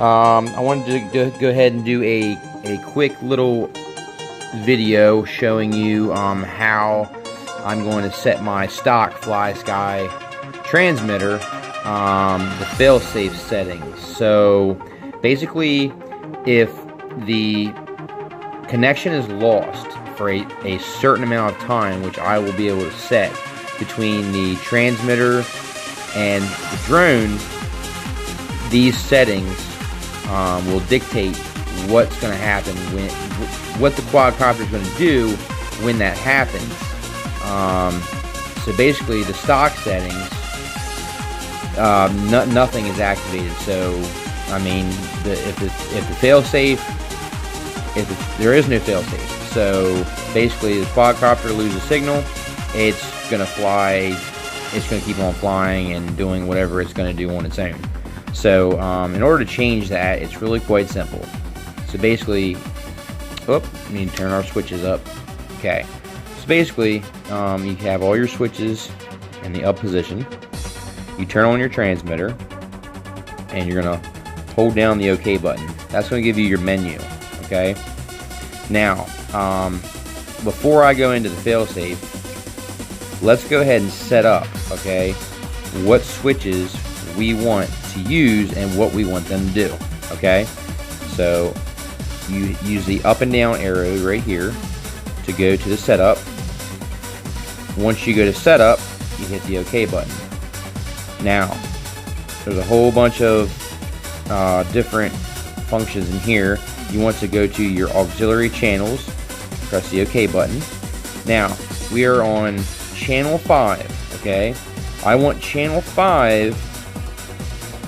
I wanted to go ahead and do a quick little video showing you how I'm going to set my stock Flysky transmitter, the failsafe settings. So basically, if the connection is lost for a certain amount of time, which I will be able to set between the transmitter and the drone, these settings will dictate what's going to happen, what the quadcopter is going to do when that happens. So basically, the stock settings, nothing is activated. So I mean, if the failsafe, there is no failsafe. So basically, the quadcopter loses signal, it's going to fly. It's going to keep on flying and doing whatever it's going to do on its own. So in order to change that, it's really quite simple. So basically, we need to turn our switches up. Okay. So basically, you have all your switches in the up position. You turn on your transmitter, and you're going to hold down the OK button. That's going to give you your menu. Okay. Now, before I go into the failsafe, let's go ahead and set up, okay, what switches we want to use and what we want them to do, okay? So you use the up and down arrow right here to go to the setup. Once you go to setup, you hit the OK button. Now, there's a whole bunch of different functions in here. You want to go to your auxiliary channels, press the OK button. Now, we are on channel 5, okay? I want channel 5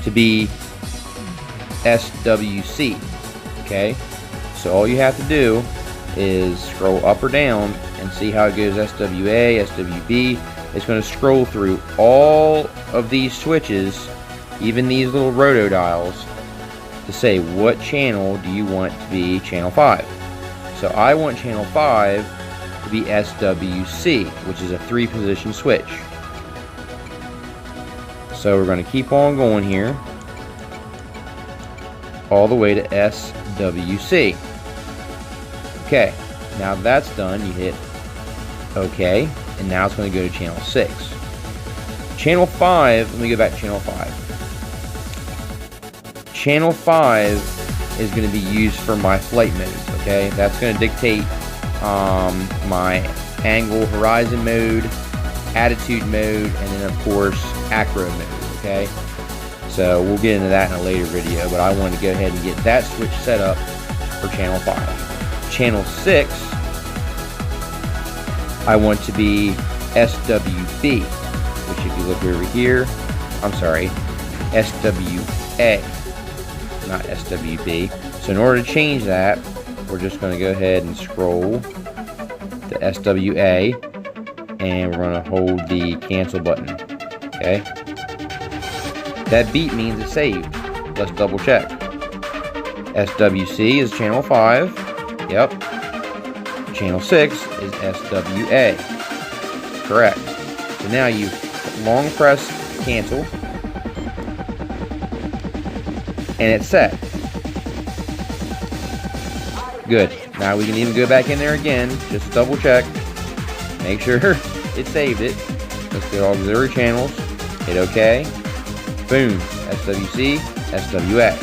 to be SWC, okay? So all you have to do is scroll up or down and see how it goes. SWA, SWB. It's going to scroll through all of these switches, even these little roto dials, to say what channel do you want to be channel 5. So I want channel 5 to be SWC, which is a 3-position switch. So we're going to keep on going here all the way to SWC. Okay, now that's done, you hit OK, and now it's going to go to channel 6. Channel 5, let me go back to channel 5. Channel 5 is going to be used for my flight modes, okay? That's going to dictate my angle horizon mode, attitude mode, and then of course acro mode, okay? So we'll get into that in a later video, but I wanted to go ahead and get that switch set up for channel 5. Channel 6, I want to be SWB, which if you look over here, I'm sorry, SWA, not SWB. So in order to change that, we're just going to go ahead and scroll to SWA, and we're going to hold the cancel button, okay? That beep means it's saved. Let's double check. SWC is channel 5. Yep. Channel 6 is SWA. Correct. So now you long press cancel, and it's set. Good. Now we can even go back in there again, just double check, make sure it saved it. Let's go to auxiliary channels, hit OK, boom, SWC, SWA.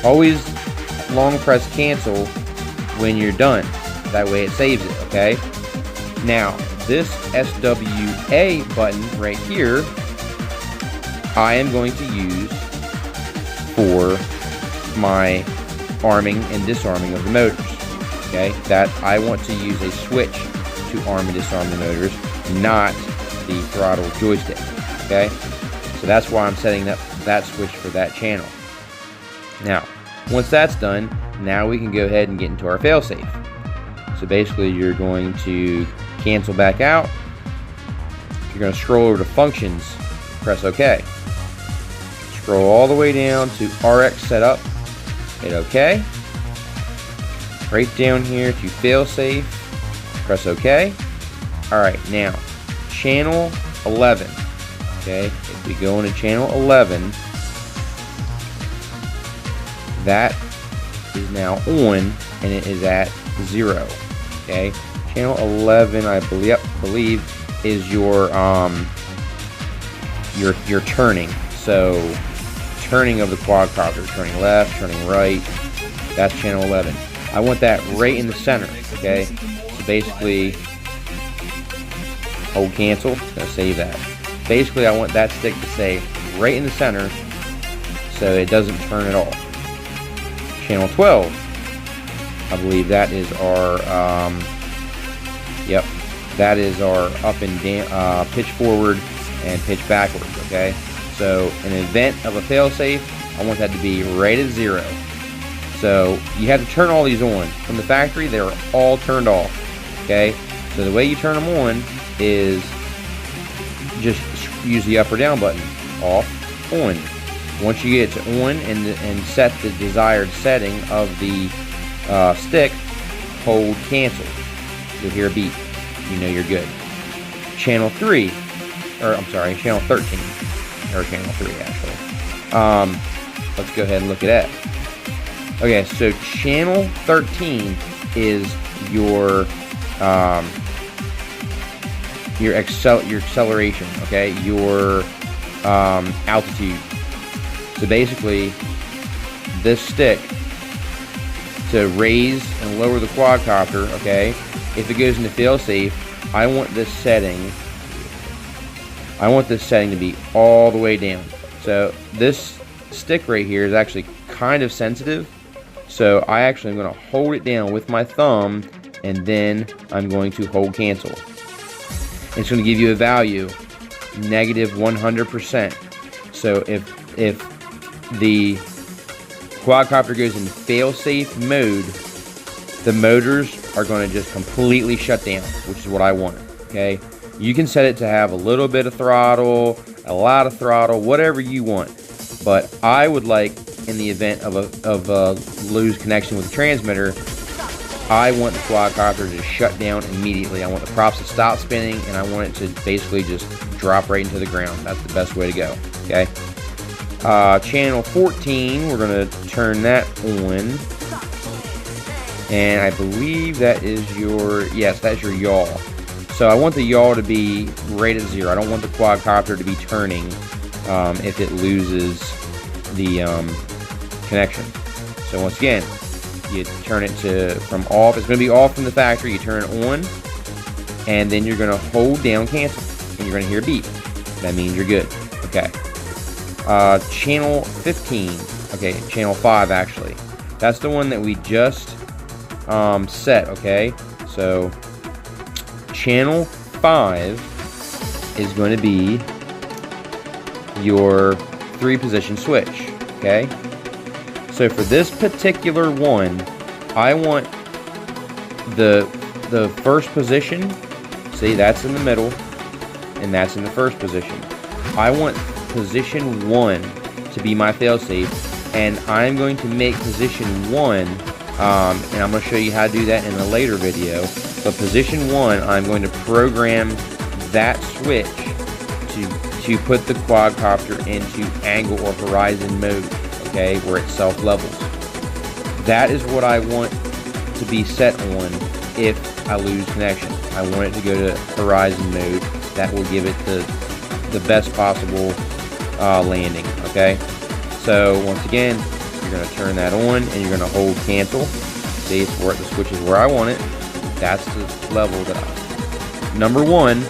Always long press cancel when you're done, that way it saves it, okay? Now, this SWA button right here, I am going to use for my arming and disarming of the motors, okay? That I want to use a switch to arm and disarm the motors, not the throttle joystick, okay? So that's why I'm setting up that switch for that channel. Now, once that's done, now we can go ahead and get into our failsafe. So basically, you're going to cancel back out. You're going to scroll over to functions, press OK. Scroll all the way down to RX setup, hit OK. Right down here to failsafe, press OK. Alright, now channel 11. Okay, if we go into channel 11, that is now on, and it is at 0. Okay, channel 11, I believe is your turning. So turning of the quadcopter, turning left, turning right. That's channel 11. I want that right in the center. Okay, so basically, hold cancel. Gonna save that. Basically, I want that stick to stay right in the center, so it doesn't turn at all. Channel 12. I believe that is our, that is our up and down, pitch forward and pitch backwards, okay? So, in an event of a failsafe, I want that to be right at 0. So, you have to turn all these on. From the factory, they're all turned off, okay? So, the way you turn them on is just use the up or down button. Off, on. Once you get it to on and set the desired setting of the stick, hold cancel. You'll hear a beep. You know you're good. Channel 3, or I'm sorry, channel 13, or channel 3 actually. Let's go ahead and look at that. Okay, so channel 13 is your acceleration. Okay, your altitude. So basically, this stick, to raise and lower the quadcopter, okay, if it goes into failsafe, I want this setting to be all the way down. So this stick right here is actually kind of sensitive, so I actually am going to hold it down with my thumb, and then I'm going to hold cancel. It's going to give you a value -100%. So if the quadcopter goes in failsafe mode, the motors are going to just completely shut down, which is what I want. Okay, you can set it to have a little bit of throttle, a lot of throttle, whatever you want. But I would like, in the event of a lose connection with the transmitter, I want the quadcopter to shut down immediately. I want the props to stop spinning, and I want it to basically just drop right into the ground. That's the best way to go. Okay. Channel 14, we're going to turn that on, and I believe that is your, yes, that's your yaw. So I want the yaw to be right at 0. I don't want the quadcopter to be turning if it loses the connection. So once again, you turn it from off. It's going to be off from the factory. You turn it on, and then you're going to hold down cancel, and you're going to hear a beep. That means you're good. Okay. Channel 15. Okay, channel 5 actually. That's the one that we just set. Okay, so channel 5 is going to be your 3-position switch. Okay, so for this particular one, I want the first position. See, that's in the middle, and that's in the first position. I want position 1 to be my failsafe, and I'm going to make position 1, and I'm going to show you how to do that in a later video, but position 1, I'm going to program that switch to put the quadcopter into angle or horizon mode, okay, where it self-levels. That is what I want to be set on if I lose connection. I want it to go to horizon mode. That will give it the best possible landing. Okay, so once again, you're going to turn that on, and you're going to hold cancel. See, it's where the switch is where I want it. That's the level that number 1,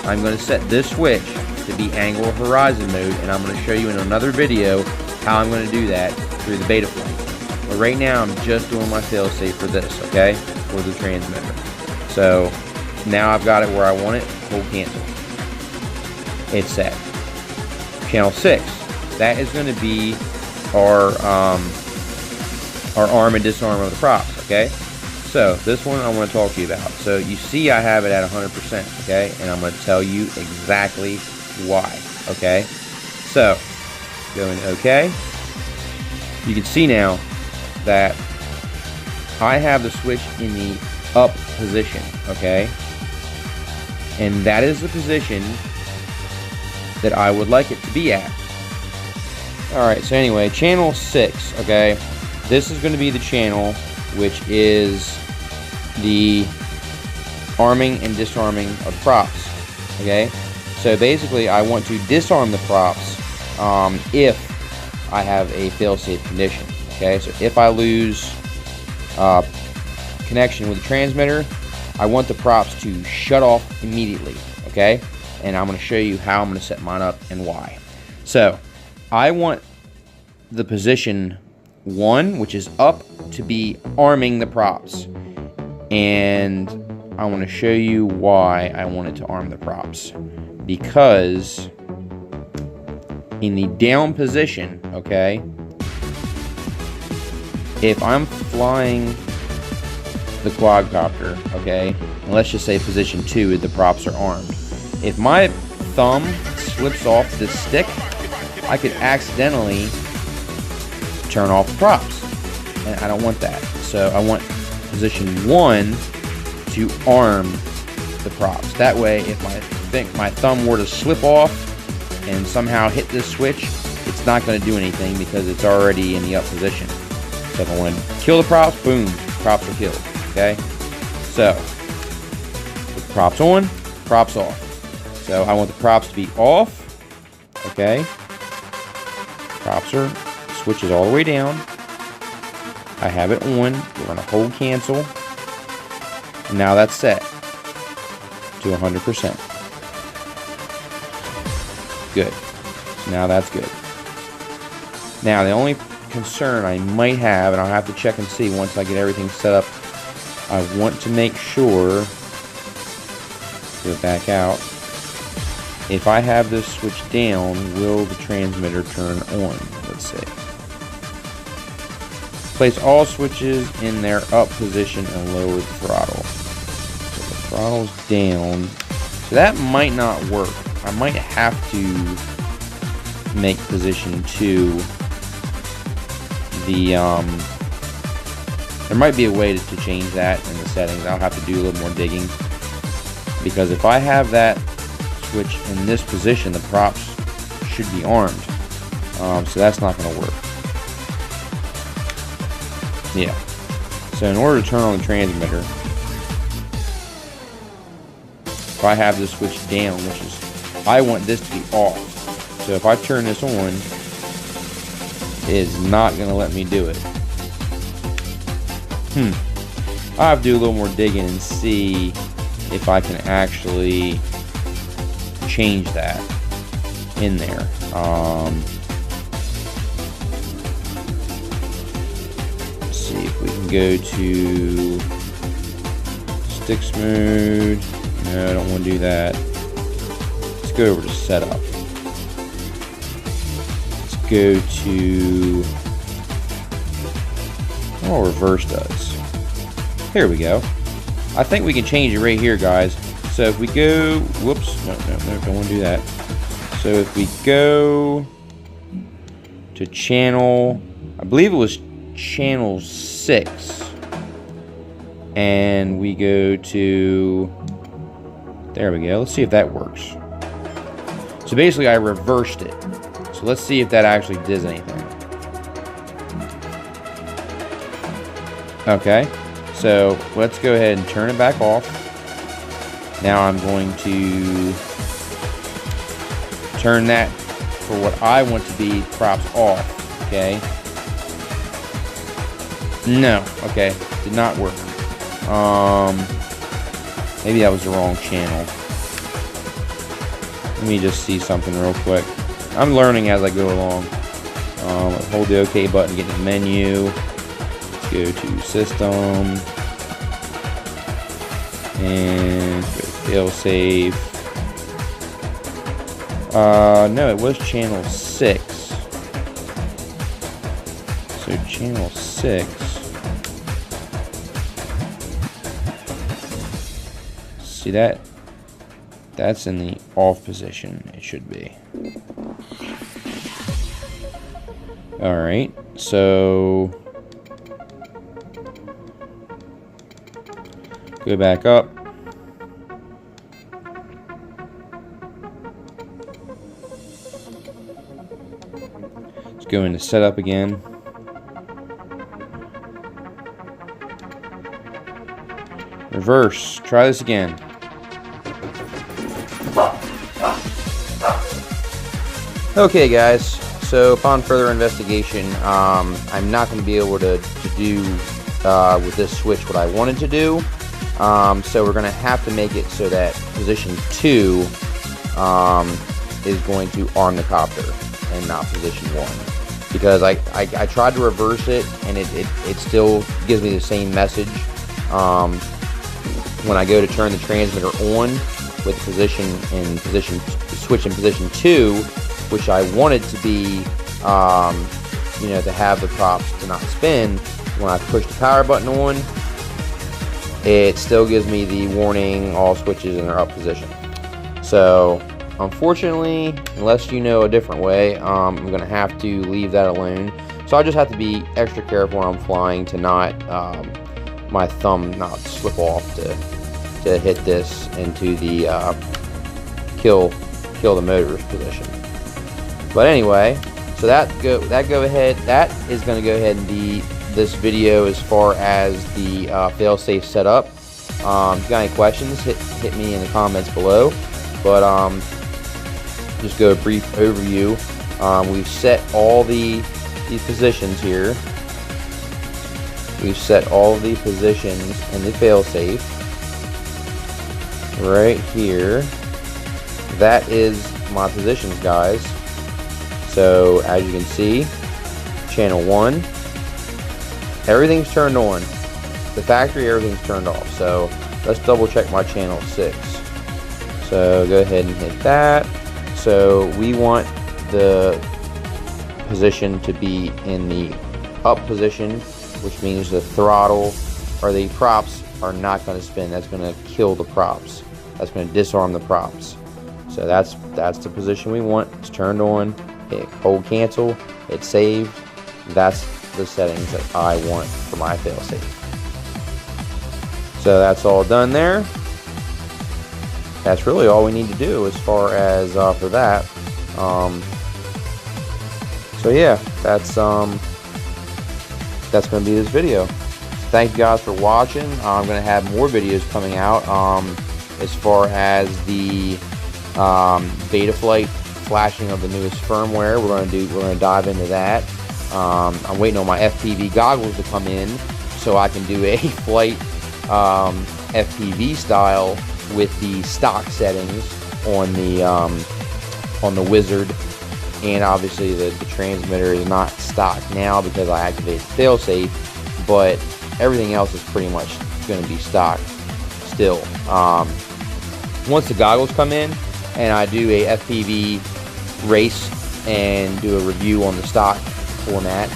I'm going to set this switch to be angle or horizon mode, and I'm going to show you in another video how I'm going to do that through the beta flight. But right now, I'm just doing my failsafe for this, okay, for the transmitter. So now I've got it where I want it. Hold cancel. It's set. Channel 6. That is going to be our arm and disarm of the props. Okay. So this one I want to talk to you about. So you see, I have it at 100%. Okay, and I'm going to tell you exactly why. Okay. So going OK. You can see now that I have the switch in the up position. Okay. And that is the position that I would like it to be at. Alright, so anyway, channel 6, okay, this is going to be the channel, which is the arming and disarming of props. Okay, so basically I want to disarm the props if I have a failsafe condition. Okay, so if I lose connection with the transmitter, I want the props to shut off immediately. Okay, and I'm going to show you how I'm going to set mine up and why. So I want the position 1, which is up, to be arming the props, and I want to show you why I wanted to arm the props. Because in the down position, okay, if I'm flying the quadcopter, okay, and let's just say position 2, the props are armed. If my thumb slips off the stick, I could accidentally turn off the props, and I don't want that. So I want position 1 to arm the props. That way, if my thumb were to slip off and somehow hit this switch, it's not going to do anything because it's already in the up position. So if I want to kill the props, boom, props are killed. Okay, so with props on, props off. So I want the props to be off. Okay, props are, switch is all the way down. I have it on. We're going to hold cancel. And now that's set to 100%. Good. So now that's good. Now the only concern I might have, and I'll have to check and see once I get everything set up, I want to make sure, go back out, if I have this switch down, will the transmitter turn on? Let's see. Place all switches in their up position and lower the throttle. So the throttle's down. So that might not work. I might have to make position 2 the, there might be a way to change that in the settings. I'll have to do a little more digging. Because if I have that switch in this position, the props should be armed. So that's not going to work. Yeah. So in order to turn on the transmitter, if I have this switch down, which is, I want this to be off. So if I turn this on, it is not going to let me do it. I'll have to do a little more digging and see if I can actually change that in there. Let's see if we can go to sticks mode. No, I don't want to do that. Let's go over to setup. Let's go to, oh, reverse does. Here we go. I think we can change it right here, guys. So if we go, whoops, no, don't want to do that. So if we go to channel, I believe it was channel 6, and we go to, there we go. Let's see if that works. So basically I reversed it. So let's see if that actually does anything. Okay, so let's go ahead and turn it back off. Now I'm going to turn that for what I want to be props off. Okay. No. Okay. Did not work. Maybe that was the wrong channel. Let me just see something real quick. I'm learning as I go along. Hold the OK button, get in the menu. Let's go to System. And Failsafe. No, it was channel 6. So channel 6. See that? That's in the off position, it should be. Alright, so go back up. Let's go into setup again. Reverse. Try this again. Okay, guys. So upon further investigation, I'm not going to be able to do with this switch what I wanted to do. So we're going to have to make it so that position 2 is going to arm the copter and not position 1. Because I tried to reverse it and it still gives me the same message when I go to turn the transmitter on with the switch in position 2, which I wanted to be, you know, to have the props to not spin. When I push the power button on, it still gives me the warning, all switches in their up position. So, unfortunately, unless you know a different way, I'm going to have to leave that alone. So I just have to be extra careful when I'm flying to not, my thumb not slip off to hit this into the kill the motor's position. But anyway, so that is going to go ahead and be this video as far as the failsafe setup. If you got any questions, hit me in the comments below. But just go a brief overview. We've set all the positions here. We've set all the positions in the failsafe right here. That is my positions, guys. So as you can see, channel 1, everything's turned on. The factory, everything's turned off. So let's double check my channel 6. So go ahead and hit that. So we want the position to be in the up position, which means the throttle or the props are not going to spin. That's going to kill the props. That's going to disarm the props. So that's the position we want. It's turned on. Hit hold cancel. It's saved. That's the settings that I want for my failsafe. So that's all done there. That's really all we need to do as far as for that. So yeah, that's going to be this video. Thank you guys for watching. I'm going to have more videos coming out as far as the beta flight flashing of the newest firmware. We're going to dive into that. I'm waiting on my FPV goggles to come in so I can do a flight FPV style with the stock settings on the Wizard, and obviously the transmitter is not stock now because I activated failsafe, but everything else is pretty much going to be stock still. Once the goggles come in and I do a FPV race and do a review on the stock format,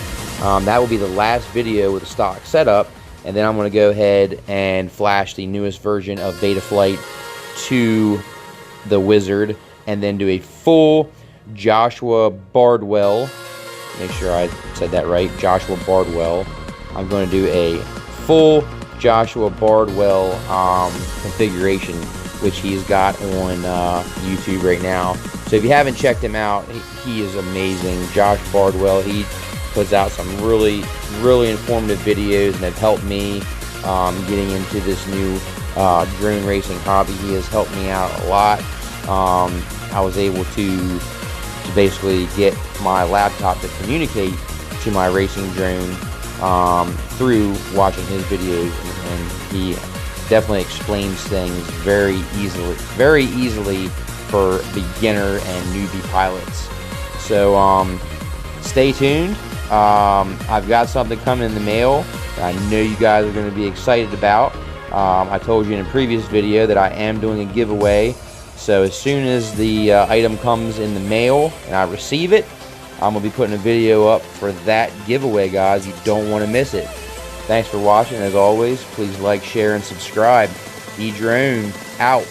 that will be the last video with the stock setup, and then I'm going to go ahead and flash the newest version of Betaflight to the Wizard, and then do a full Joshua Bardwell, make sure I said that right, Joshua Bardwell. I'm going to do a full Joshua Bardwell configuration, which he's got on YouTube right now. So if you haven't checked him out, he is amazing. Josh Bardwell, he puts out some really informative videos and have helped me getting into this new drone racing hobby. He has helped me out a lot. I was able to basically get my laptop to communicate to my racing drone through watching his videos, and he definitely explains things very easily for beginner and newbie pilots. So stay tuned. I've got something coming in the mail that I know you guys are going to be excited about. I told you in a previous video that I am doing a giveaway. So as soon as the item comes in the mail and I receive it, I'm going to be putting a video up for that giveaway, guys. You don't want to miss it. Thanks for watching. As always, please like, share, and subscribe. E-Drone out.